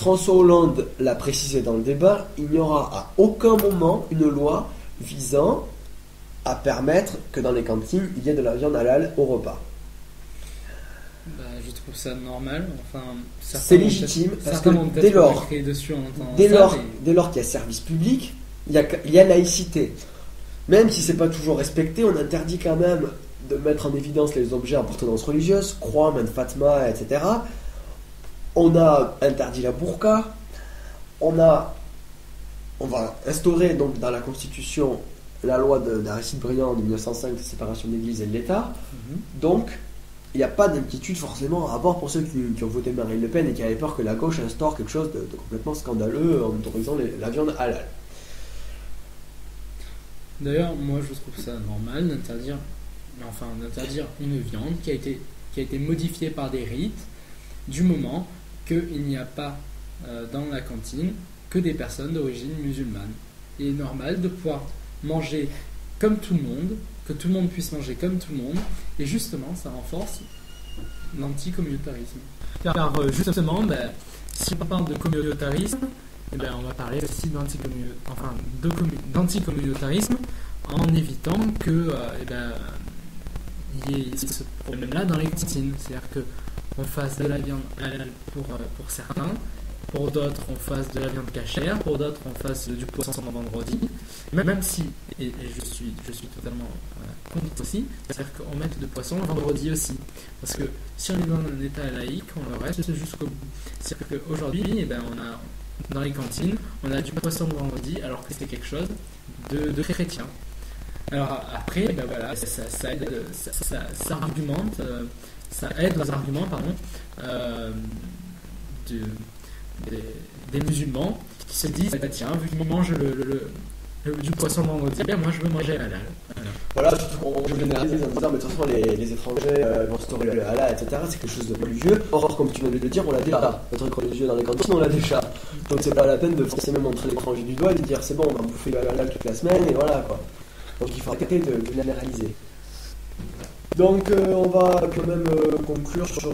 François Hollande l'a précisé dans le débat, il n'y aura à aucun moment une loi visant à permettre que dans les cantines, il y ait de la viande halal au repas. Bah, je trouve ça normal. Enfin, C'est légitime, parce que dès lors qu'il y a service public, il y a laïcité. Même si c'est pas toujours respecté, on interdit quand même de mettre en évidence les objets à appartenance religieuse, croix, main de Fatma, etc. On a interdit la burqa. On va instaurer donc dans la Constitution la loi d'Aristide Briand de 1905 de séparation de l'Église et de l'État. Donc, il n'y a pas d'inquiétude forcément à avoir pour ceux qui ont voté Marine Le Pen et qui avaient peur que la gauche instaure quelque chose de complètement scandaleux en autorisant la viande halal. D'ailleurs, moi je trouve ça normal d'interdire une viande qui a été modifiée par des rites, du moment qu'il n'y a pas dans la cantine que des personnes d'origine musulmane. Il est normal de pouvoir manger comme tout le monde, que tout le monde puisse manger comme tout le monde, et justement ça renforce l'anticommunautarisme. Car justement, si on parle de communautarisme, on va parler aussi d'anticommunautarisme en évitant que il y ait ce problème-là dans les cantines. C'est-à-dire qu'on fasse de la viande halal pour certains, pour d'autres on fasse de la viande cachère, pour d'autres on fasse du poisson le vendredi. Même si, et je suis totalement contre aussi, c'est-à-dire qu'on mette de poisson le vendredi aussi. Parce que si on est dans un état laïque, on le reste jusqu'au bout. C'est-à-dire qu'aujourd'hui, dans les cantines, on a du poisson le vendredi alors que c'est quelque chose de chrétien. Alors après, ça aide aux arguments des musulmans qui se disent tiens, vu que je mange du poisson le vendredi, moi je veux manger halal. Voilà, on généralise en disant mais de toute façon les étrangers vont instaurer le halal, etc. C'est quelque chose de religieux. Or, comme tu viens de le dire, on l'a déjà. Le truc religieux dans les cantines, on l'a déjà. Donc c'est pas la peine de forcément montrer l'étranger du doigt et de dire c'est bon, on va bouffer le halal toute la semaine et voilà quoi. Donc il faut arrêter de généraliser. Donc on va quand même conclure sur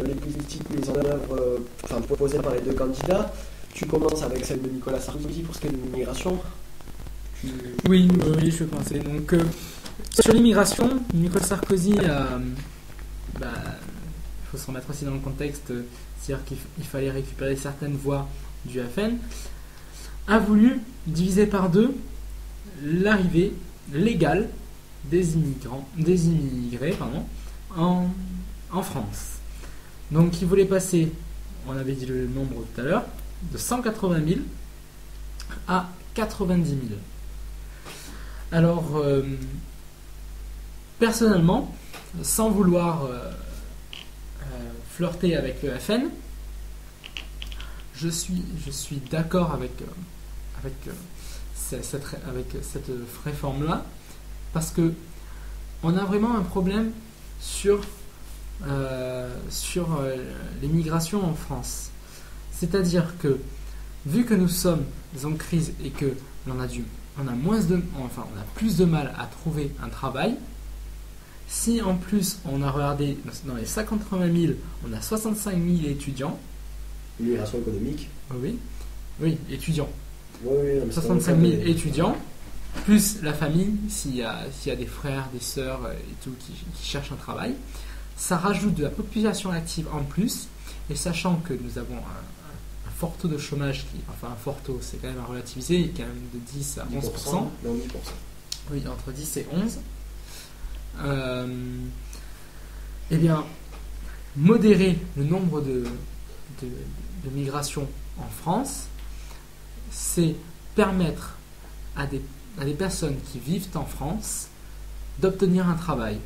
les politiques mises en œuvre, proposées par les deux candidats. Tu commences avec celle de Nicolas Sarkozy pour ce qui est de l'immigration. Oui, je vais commencer. Donc sur l'immigration, Nicolas Sarkozy il faut se remettre aussi dans le contexte, c'est-à-dire qu'il fallait récupérer certaines voix du FN, a voulu diviser par deux l'arrivée légale des immigrés en France. Donc il voulait passer, on avait dit le nombre tout à l'heure, de 180 000 à 90 000. Alors, personnellement, sans vouloir flirter avec le FN, je suis d'accord avec cette réforme-là, parce que on a vraiment un problème sur l'immigration en France. C'est-à-dire que, vu que nous sommes en crise et que on a plus de mal à trouver un travail, si en plus on a regardé dans les 180 000, on a 65 000 étudiants. L'immigration économique. Oui, étudiants. Oui, 65 000 étudiants, plus la famille, s'il y a des frères, des sœurs et tout qui cherchent un travail, ça rajoute de la population active en plus, et sachant que nous avons un fort taux de chômage, un fort taux, c'est quand même à relativiser, il est quand même de 10 à 11%. Non, 10%. Oui, entre 10 et 11. Modérer le nombre de migrations en France, c'est permettre à des personnes qui vivent en France d'obtenir un travail.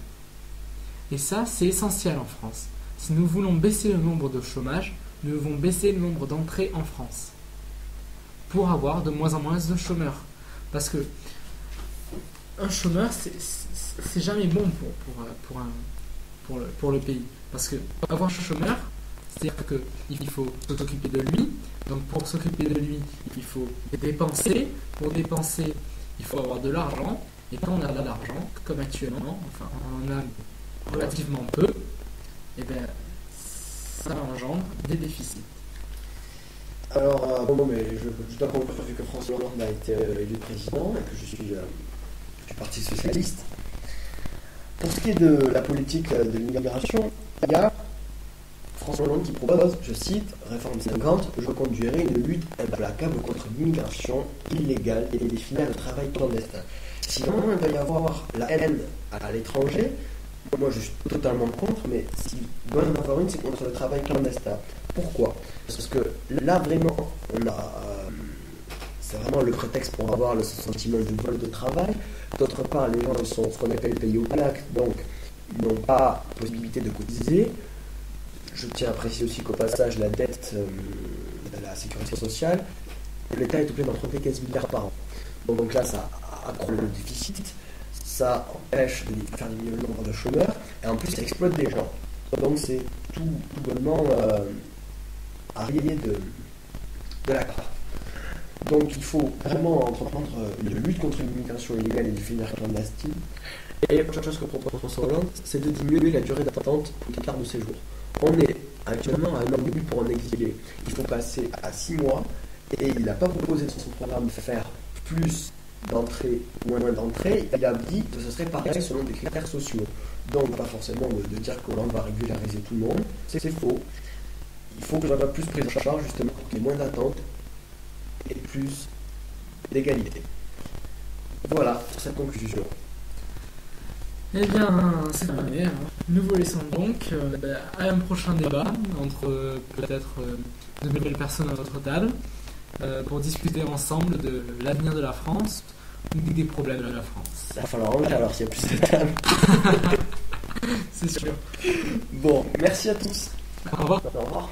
Et ça, c'est essentiel en France. Si nous voulons baisser le nombre de chômage, nous devons baisser le nombre d'entrées en France pour avoir de moins en moins de chômeurs. Parce que un chômeur, c'est jamais bon pour le pays. Parce que avoir un chômeur, c'est-à-dire qu'il faut s'occuper de lui. Donc pour s'occuper de lui, il faut dépenser. Pour dépenser, il faut avoir de l'argent. Et quand on a de l'argent, comme actuellement, on en a relativement peu, et ça engendre des déficits. Alors, mais je dois conclure que François Hollande a été élu président et que je suis du Parti Socialiste. Pour ce qui est de la politique de l'immigration, il y a François Hollande qui propose, je cite, réforme 50, je conduirai une lutte implacable contre l'immigration illégale et les filières de travail clandestin. Sinon, il va y avoir la haine à l'étranger. Moi, je suis totalement contre, mais s'il doit y en avoir une, c'est contre le travail clandestin. Pourquoi ? Parce que là, vraiment, c'est vraiment le prétexte pour avoir le sentiment de vol de travail. D'autre part, les gens sont ce qu'on appelle payés aux plaques, donc ils n'ont pas possibilité de cotiser. Je tiens à préciser aussi qu'au passage, la dette de la sécurité sociale, l'État est obligé d'emprunter 15 milliards par an. Donc là, ça accroît le déficit, ça empêche de faire diminuer le nombre de chômeurs, et en plus, ça exploite des gens. Donc c'est tout bonnement arrivé de la carte. Donc il faut vraiment entreprendre une lutte contre l'immigration illégale et les filières clandestines. Et la première chose que propose François Hollande, c'est de diminuer la durée d'attente pour les cartes de séjour. On est actuellement à un an et demi pour un exilé. Il faut passer à 6 mois, et il n'a pas proposé dans son programme de faire plus d'entrée ou moins d'entrée. Il a dit que ce serait pareil selon des critères sociaux. Donc pas forcément de dire que l'on va régulariser tout le monde, c'est faux. Il faut que l'on soit plus pris en charge justement pour qu'il y ait moins d'attente et plus d'égalité. Voilà pour cette conclusion. Eh bien, c'est terminé. Nous vous laissons donc à un prochain débat entre peut-être de nouvelles personnes à notre table pour discuter ensemble de l'avenir de la France ou des problèmes de la France. Il va falloir en alors s'il y a plus de tables. C'est sûr. Bon, merci à tous. Au revoir. Au revoir.